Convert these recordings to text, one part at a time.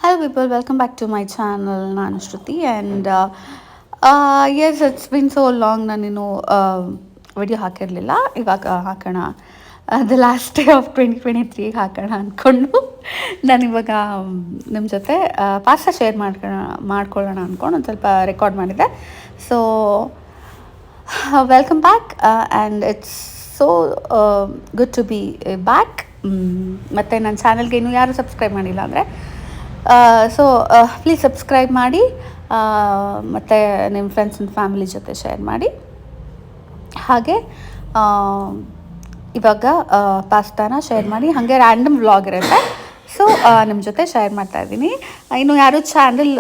Hello, people. Welcome back to my channel. ನಾನು Shruti and yes it's been so long ನಾನೇನು video ಹಾಕಿರಲಿಲ್ಲ. ಇವಾಗ ಹಾಕೋಣ, ದ ಲಾಸ್ಟ್ ಡೇ ಆಫ್ 2023 ಹಾಕೋಣ ಅಂದ್ಕೊಂಡು ನಾನಿವಾಗ ನಿಮ್ಮ ಜೊತೆ ಪಾಸ್ತಾ ಶೇರ್ ಮಾಡ್ಕೊಳ್ಳೋಣ ಅಂದ್ಕೊಂಡು ಒಂದು ಸ್ವಲ್ಪ ರೆಕಾರ್ಡ್ ಮಾಡಿದ್ದೆ. So welcome back and it's so good to be back. ಮತ್ತು ನನ್ನ ಚಾನಲ್ಗೆ ಇನ್ನೂ ಯಾರು ಸಬ್ಸ್ಕ್ರೈಬ್ ಮಾಡಿಲ್ಲ ಅಂದರೆ ಸೊ ಪ್ಲೀಸ್ ಸಬ್ಸ್ಕ್ರೈಬ್ ಮಾಡಿ, ಮತ್ತು ನಿಮ್ಮ ಫ್ರೆಂಡ್ಸ್ ಆ್ಯಂಡ್ ಫ್ಯಾಮಿಲಿ ಜೊತೆ ಶೇರ್ ಮಾಡಿ. ಹಾಗೆ ಇವಾಗ ಪಾಸ್ತಾನ ಶೇರ್ ಮಾಡಿ, ಹಾಗೆ ರ್ಯಾಂಡಮ್ ವ್ಲಾಗ್ ಇರುತ್ತೆ. ಸೊ ನಿಮ್ಮ ಜೊತೆ ಶೇರ್ ಮಾಡ್ತಾಯಿದ್ದೀನಿ. ಇನ್ನು ಯಾರೂ ಚಾನಲ್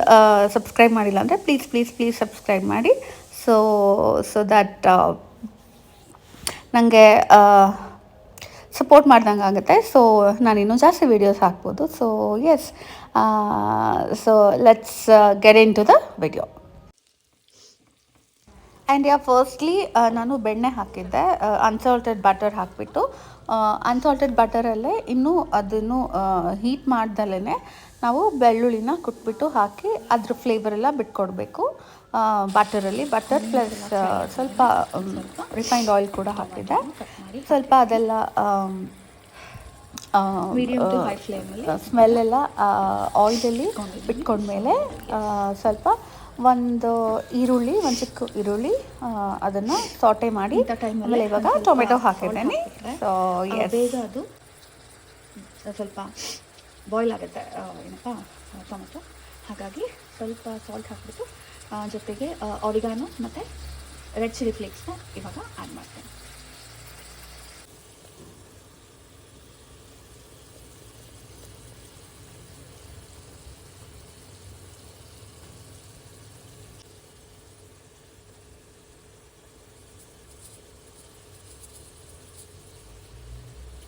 ಸಬ್ಸ್ಕ್ರೈಬ್ ಮಾಡಿಲ್ಲ ಅಂದರೆ ಪ್ಲೀಸ್ ಸಬ್ಸ್ಕ್ರೈಬ್ ಮಾಡಿ. ಸೊ ದ್ಯಾಟ್ ನನಗೆ ಸಪೋರ್ಟ್ ಮಾಡ್ದಂಗೆ ಆಗುತ್ತೆ. ಸೊ ನಾನು ಇನ್ನೂ ಜಾಸ್ತಿ ವೀಡಿಯೋಸ್ ಹಾಕ್ಬೋದು. So yes, so let's get into the video. And firstly ನಾನು ಬೆಣ್ಣೆ ಹಾಕಿದ್ದೆ, ಅನ್ಸಾಲ್ಟೆಡ್ ಬಟರ್ ಹಾಕಿಬಿಟ್ಟು. ಅನ್ಸಾಲ್ಟೆಡ್ ಬಟರಲ್ಲೇ ಇನ್ನೂ ಅದನ್ನು ಹೀಟ್ ಮಾಡ್ದಲೇ ನಾವು ಬೆಳ್ಳುಳ್ಳಿನ ಕುಟ್ಬಿಟ್ಟು ಹಾಕಿ ಅದ್ರ ಫ್ಲೇವರೆಲ್ಲ ಬಿಟ್ಕೊಡ್ಬೇಕು ಬಟರಲ್ಲಿ. ಬಟರ್ ಪ್ಲಸ್ ಸ್ವಲ್ಪ ರಿಫೈನ್ಡ್ ಆಯಿಲ್ ಕೂಡ ಹಾಕಿದ್ದೆ. ಸ್ವಲ್ಪ ಅದೆಲ್ಲ ಸ್ಮೆಲ್ಲೆಲ್ಲ ಆಯಿಲಲ್ಲಿ ಬಿಟ್ಕೊಂಡ್ಮೇಲೆ ಸ್ವಲ್ಪ ಒಂದು ಚಿಕ್ಕ ಈರುಳ್ಳಿ ಅದನ್ನು ಸಾಟೆ ಮಾಡಿ ಆಮೇಲೆ ಇವಾಗ ಟೊಮೆಟೊ ಹಾಕಿದ್ದೇನೆ. ಸೊ ಬೇಗ ಅದು ಸ್ವಲ್ಪ ಬಾಯ್ಲ್ ಆಗುತ್ತೆ ಏನಪ್ಪ ಟೊಮೆಟೊ, ಹಾಗಾಗಿ ಸ್ವಲ್ಪ ಸಾಲ್ಟ್ ಹಾಕಿಬಿಟ್ಟು ಜೊತೆಗೆ ಆರಿಗಾನೋ ಮತ್ತು ರೆಡ್ ಚಿಲ್ಲಿ ಫ್ಲೇಕ್ಸ್ನ ಇವಾಗ ಆ್ಯಡ್ ಮಾಡ್ತೇನೆ.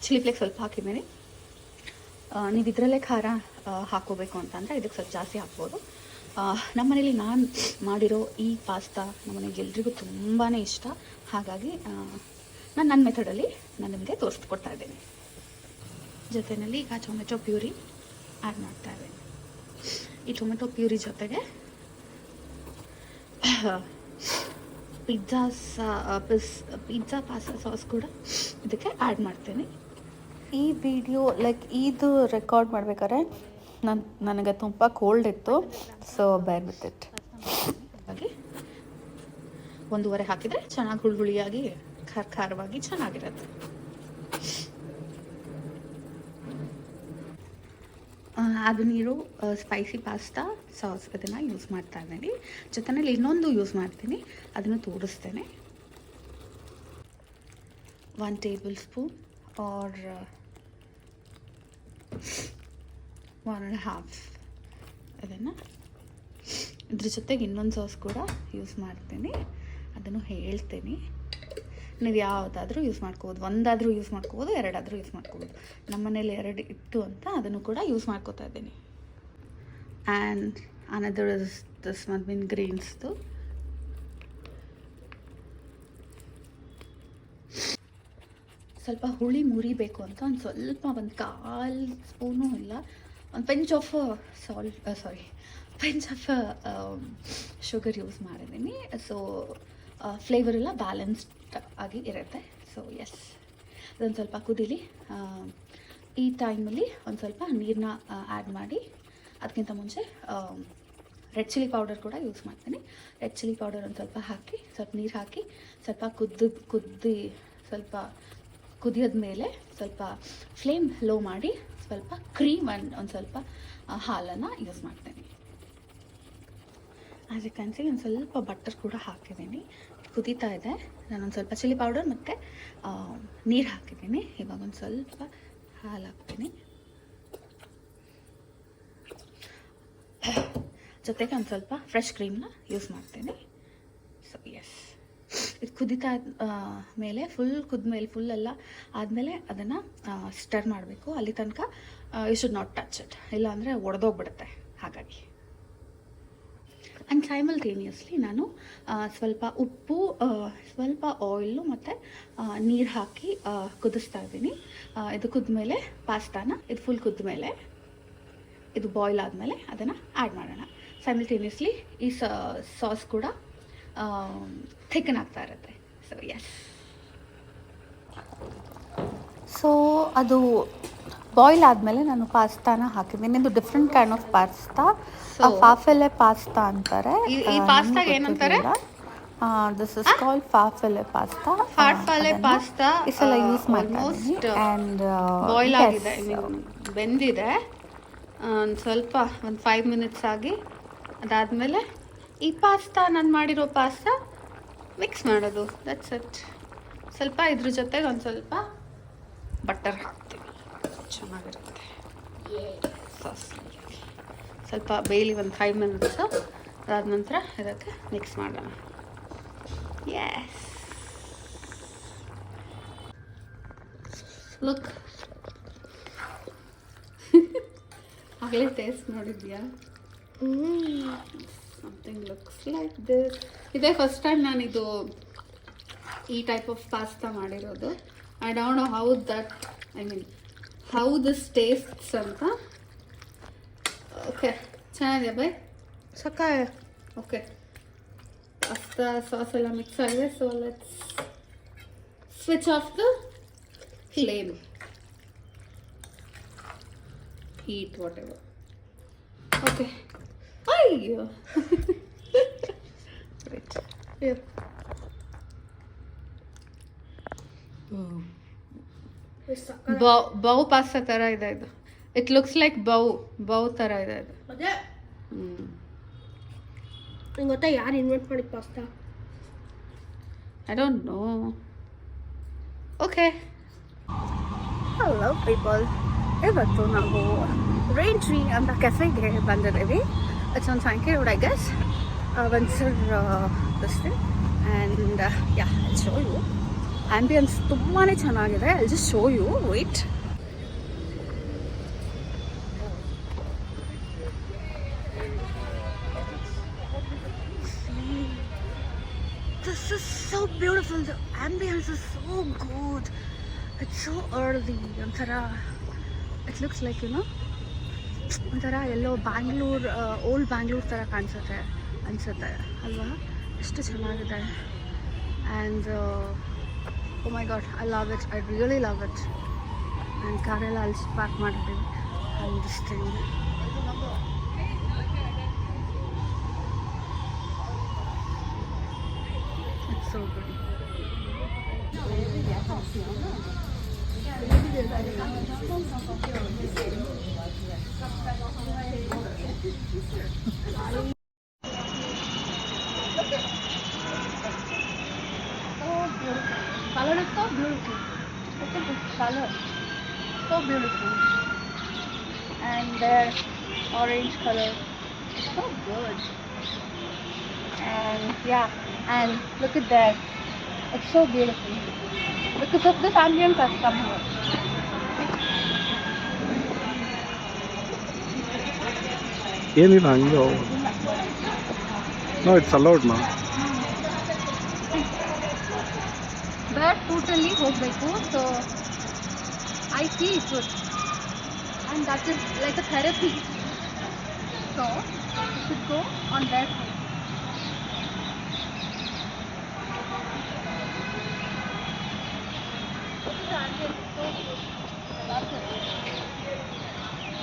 ಚಿಲ್ಲಿ ಫ್ಲೇಕ್ಸ್ ಸ್ವಲ್ಪ ಹಾಕಿದ್ದೀನಿ. ನೀವು ಇದರಲ್ಲೇ ಖಾರ ಹಾಕೋಬೇಕು ಅಂತಂದರೆ ಇದಕ್ಕೆ ಸ್ವಲ್ಪ ಜಾಸ್ತಿ ಹಾಕ್ಬೋದು. ನಮ್ಮ ಮನೇಲಿ ನಾನು ಮಾಡಿರೋ ಈ ಪಾಸ್ತಾ ನಮ್ಮನೆಗೆ ಎಲ್ರಿಗೂ ತುಂಬಾ ಇಷ್ಟ. ಹಾಗಾಗಿ ನಾನು ನನ್ನ ಮೆಥಡಲ್ಲಿ ನಾನು ನಿಮಗೆ ತೋರಿಸ್ಕೊಡ್ತಾ ಇದ್ದೇನೆ. ಜೊತೆಯಲ್ಲಿ ಈಗ ಟೊಮೆಟೊ ಪ್ಯೂರಿ ಆ್ಯಡ್ ಮಾಡ್ತಾ ಇದ್ದೇನೆ. ಈ ಟೊಮೆಟೊ ಪ್ಯೂರಿ ಜೊತೆಗೆ ಪಿಜ್ಜಾ ಪಾಸ್ತಾ ಸಾಸ್ ಕೂಡ ಇದಕ್ಕೆ ಆ್ಯಡ್ ಮಾಡ್ತೇನೆ. ಈ ವಿಡಿಯೋ ಇದು ರೆಕಾರ್ಡ್ ಮಾಡ್ಬೇಕಾದ್ರೆ ನನಗೆ ತುಂಬ ಕೋಲ್ಡ್ ಇತ್ತು. ಸೊ ಬೇರ್ ವಿತ್ ಇಟ್. ಹಾಗಾಗಿ 1.5 ಹಾಕಿದರೆ ಚೆನ್ನಾಗಿ ಹುಳಿಯಾಗಿ ಖಾರವಾಗಿ ಚೆನ್ನಾಗಿರುತ್ತೆ. ಅದು ನೀರು ಸ್ಪೈಸಿ ಪಾಸ್ತಾ ಸಾಸ್ ಅದನ್ನು ಯೂಸ್ ಮಾಡ್ತಾ ಇದ್ದೀನಿ. ಜೊತೆಯಲ್ಲಿ ಇನ್ನೊಂದು ಯೂಸ್ ಮಾಡ್ತೀನಿ, ಅದನ್ನು ತೋರಿಸ್ತೇನೆ. 1 ಟೇಬಲ್ ಸ್ಪೂನ್ ಆರ್ 1.5 ಅದನ್ನು ಇದ್ರ ಜೊತೆಗೆ ಇನ್ನೊಂದು ಸಾಸ್ ಕೂಡ ಯೂಸ್ ಮಾಡ್ತೀನಿ, ಅದನ್ನು ಹೇಳ್ತೀನಿ. ನೀವು ಯಾವುದಾದ್ರೂ ಯೂಸ್ ಮಾಡ್ಕೋಬೋದು, ಒಂದಾದರೂ ಯೂಸ್ ಮಾಡ್ಕೋಬೋದು, 2 ಯೂಸ್ ಮಾಡ್ಕೋಬೋದು. ನಮ್ಮ ಮನೇಲಿ 2 ಇತ್ತು ಅಂತ ಅದನ್ನು ಕೂಡ ಯೂಸ್ ಮಾಡ್ಕೋತಾ ಇದ್ದೀನಿ. ಆ್ಯಂಡ್ ಅನದರ್ ಇಸ್ ದಿಸ್ ಮದ್ವಿನ್ ಗ್ರೀನ್ಸ್ದು. ಸ್ವಲ್ಪ ಹುಳಿ ಮುರಿಬೇಕು ಅಂತ ಒಂದು 1/4 ಸ್ಪೂನು ಇಲ್ಲ, ಒಂದು ಪಿಂಚ್ ಆಫ್ ಶುಗರ್ ಯೂಸ್ ಮಾಡಿದ್ದೀನಿ. ಸೊ ಫ್ಲೇವರೆಲ್ಲ ಬ್ಯಾಲೆನ್ಸ್ಡ್ ಆಗಿ ಇರುತ್ತೆ. ಸೊ ಎಸ್, ಅದೊಂದು ಸ್ವಲ್ಪ ಕುದೀಲಿ. ಈ ಟೈಮಲ್ಲಿ ಒಂದು ಸ್ವಲ್ಪ ನೀರನ್ನ ಆ್ಯಡ್ ಮಾಡಿ, ಅದಕ್ಕಿಂತ ಮುಂಚೆ ರೆಡ್ ಚಿಲ್ಲಿ ಪೌಡರ್ ಕೂಡ ಯೂಸ್ ಮಾಡ್ತೀನಿ. ರೆಡ್ ಚಿಲ್ಲಿ ಪೌಡರ್ ಒಂದು ಸ್ವಲ್ಪ ಹಾಕಿ, ಸ್ವಲ್ಪ ನೀರು ಹಾಕಿ, ಸ್ವಲ್ಪ ಸ್ವಲ್ಪ ಕುದಿಯೋದ ಮೇಲೆ ಸ್ವಲ್ಪ ಫ್ಲೇಮ್ ಲೋ ಮಾಡಿ ಸ್ವಲ್ಪ ಕ್ರೀಮ್ ಒಂದು ಸ್ವಲ್ಪ ಹಾಲನ್ನು ಯೂಸ್ ಮಾಡ್ತೀನಿ. ಆ್ಯಸ್ ಯು ಕ್ಯಾನ್ ಸಿ ಒಂದು ಸ್ವಲ್ಪ ಬಟರ್ ಕೂಡ ಹಾಕಿದ್ದೀನಿ. ಕುದೀತಾ ಇದೆ. ನಾನೊಂದು ಸ್ವಲ್ಪ ಚಿಲ್ಲಿ ಪೌಡರ್ ಮತ್ತು ನೀರು ಹಾಕಿದ್ದೀನಿ. ಇವಾಗ ಒಂದು ಸ್ವಲ್ಪ ಹಾಲು ಹಾಕ್ತೀನಿ, ಜೊತೆಗೆ ಒಂದು ಸ್ವಲ್ಪ ಫ್ರೆಶ್ ಕ್ರೀಮ್ನ ಯೂಸ್ ಮಾಡ್ತೀನಿ. ಸೊ ಎಸ್, ಇದು ಕುದೀತಾ ಮೇಲೆ ಫುಲ್ಲೆಲ್ಲ ಆದಮೇಲೆ ಅದನ್ನು ಸ್ಟರ್ ಮಾಡಬೇಕು. ಅಲ್ಲಿ ತನಕ you should not touch it, ಇಲ್ಲಾಂದರೆ ಒಡೆದೋಗ್ಬಿಡುತ್ತೆ. ಹಾಗಾಗಿ ಆ್ಯಂಡ್ ಸೈಮಲ್ಟೇನಿಯಸ್ಲಿ ನಾನು ಸ್ವಲ್ಪ ಉಪ್ಪು, ಸ್ವಲ್ಪ ಆಯಿಲು ಮತ್ತು ನೀರು ಹಾಕಿ ಕುದಿಸ್ತಾ ಇದ್ದೀನಿ. ಇದು ಕುದ್ಮೇಲೆ ಪಾಸ್ತಾನ ಇದು ಫುಲ್ ಕುದ್ಮೇಲೆ ಇದು ಬಾಯ್ಲ್ ಆದಮೇಲೆ ಅದನ್ನು ಆ್ಯಡ್ ಮಾಡೋಣ. ಸೈಮಲ್ಟೇನಿಯಸ್ಲಿ ಈ ಸಾಸ್ ಕೂಡ ಥಿಕ್ಕನ್ ಆಗ್ತಾ ಇರುತ್ತೆ. ಸೊ ಎಸ್, ಸೊ ಅದು ಬಾಯ್ಲ್ ಆದಮೇಲೆ ನಾನು ಪಾಸ್ತಾನ ಹಾಕಿದ್ದೀನಿ. ಇದು different kind of pasta, farfalle pasta ಅಂತಾರೆ. ಈ ಪಾಸ್ತಾಗೆ ಏನಂತಾರೆ? This is called farfalle pasta. Farfalle pasta is a use almost and boil ಆಗಿದೆ, ಬೆಂದಿದೆ. ಒಂದು ಸ್ವಲ್ಪ ಒಂದು 5 minutes ಆಗಿ ಅದಾದಮೇಲೆ ಈ ಪಾಸ್ತಾ ನಾನು ಮಾಡಿರೋ ಪಾಸ್ತಾ ಮಿಕ್ಸ್ ಮಾಡೋದು. That's it. ಸ್ವಲ್ಪ ಇದ್ರ ಜೊತೆಗೆ ಒಂದು ಸ್ವಲ್ಪ ಬಟರ್ ಹಾಕ್ತೀವಿ, ಚೆನ್ನಾಗಿರುತ್ತೆ ಸಾಸ್. ಸ್ವಲ್ಪ ಬೇಯಲಿ ಒಂದು 5 minutes. ಅದಾದ ನಂತರ ಇದಕ್ಕೆ ಮಿಕ್ಸ್ ಮಾಡೋಣ. Yes. Look. ಆಗಲೇ ಟೇಸ್ಟ್ ನೋಡಿದ್ಯಾ? Something looks like this. ಇದೇ ಫಸ್ಟ್ ಟೈಮ್ ನಾನಿದು ಈ ಟೈಪ್ ಆಫ್ ಪಾಸ್ತಾ ಮಾಡಿರೋದು. I don't know how this tastes ಅಂತ. ಓಕೆ, ಚೆನ್ನಾಗಿದೆ ಬೈ ಸಕಾಯ. ಓಕೆ, ಪಾಸ್ತಾ ಸಾಸ್ ಎಲ್ಲ ಮಿಕ್ಸ್ ಆಗಿದೆ. So let's switch off the flame, heat what ever. Okay, ಅಯ್ಯೋ right here. ಬೌ pasta ಥರ ಇದೆ ಇದು. ಇಟ್ ಲುಕ್ಸ್ ಲೈಕ್ ಬೌ ಥರ ಇದೆ ಇದು. ನಿಂಗೆ ಗೊತ್ತಾ ಯಾರು ಇನ್ವೆಂಟ್ ಮಾಡಿದ pasta? I don't know. Okay, hello people. ಇವತ್ತು ನಾವು ರೈನ್ ಟ್ರೀ ಅಂತ ಕೆಫೆಗೆ ಬಂದಿದ್ದೀವಿ. It's on Sankey road, I guess. ಒನ್ಸರ್ this thing and yeah, I show you. Ambience ತುಂಬಾ ಚೆನ್ನಾಗಿದೆ. I just show you. Wait. This is so beautiful. The ambience is so good. It's so early. Onthara, it looks like, ಒಂಥರ ಎಲ್ಲೋ Bangalore, old Bangalore ಥರ ಅನಿಸುತ್ತೆ ಅಲ್ವಾ? ಎಷ್ಟು ಚೆನ್ನಾಗಿದೆ. And oh my god, I love it. I really love it. And ಕಾರೆಲ್ಲ ಅಲ್ಲಿ park ಮಾಡಿದ್ದೀವಿ. And this thing, it's so good. Color is so beautiful. Look at this color. So beautiful. And their orange color. It's so good. And yeah, and look at that. It's so beautiful. Because of this ambience I've come here. ಏನಿಲ್ಲ ಹಂಗೆ. No, it's allowed ನಾ. Bare ಫೂಟಲ್ಲಿ ಹೋಗಬೇಕು. So I feel good and that is like a therapy. So you should go on bare foot.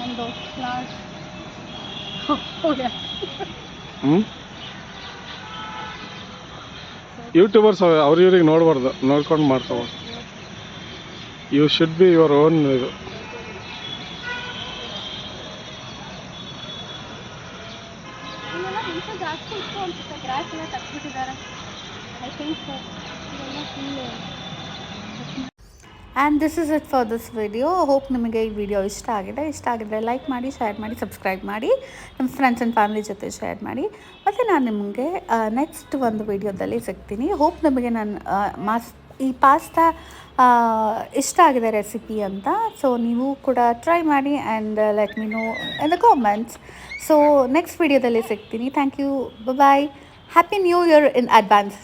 And those flowers. Oh yeah. YouTubers ಅವ್ರಿಗೆ ನೋಡ್ಬಾರ್ದು, ನೋಡ್ಕೊಂಡು ಮಾಡ್ಕೋಬೋದು. You should be your own. ಇದು ಜಾಸ್ತಿ ಇತ್ತು ಅನ್ಸುತ್ತೆ. ಗ್ರಾಸ್ ಎಲ್ಲ ತಗ್ಬಿಟ್ಟಿದ್ದಾರೆ. I think so. And this is it for this video. Hope ನಿಮಗೆ ಈ ವಿಡಿಯೋ ಇಷ್ಟ ಆಗಿದ್ರೆ ಲೈಕ್ ಮಾಡಿ, ಶೇರ್ ಮಾಡಿ, ಸಬ್ಸ್ಕ್ರೈಬ್ ಮಾಡಿ, ನಿಮ್ಮ ಫ್ರೆಂಡ್ಸ್ ಆ್ಯಂಡ್ ಫ್ಯಾಮಿಲಿ ಜೊತೆ ಶೇರ್ ಮಾಡಿ. ಮತ್ತು ನಾನು ನಿಮಗೆ ನೆಕ್ಸ್ಟ್ ಒಂದು ವಿಡಿಯೋದಲ್ಲಿ ಸಿಗ್ತೀನಿ. ಹೋಪ್ ನಿಮಗೆ ನಾನು ಈ ಪಾಸ್ತಾ ಇಷ್ಟ ಆಗಿದೆ ರೆಸಿಪಿ ಅಂತ. ಸೊ ನೀವು ಕೂಡ ಟ್ರೈ ಮಾಡಿ and let me know in the comments. So next ವಿಡಿಯೋದಲ್ಲಿ ಸಿಗ್ತೀನಿ. Thank you. Bye. Happy new year in advance.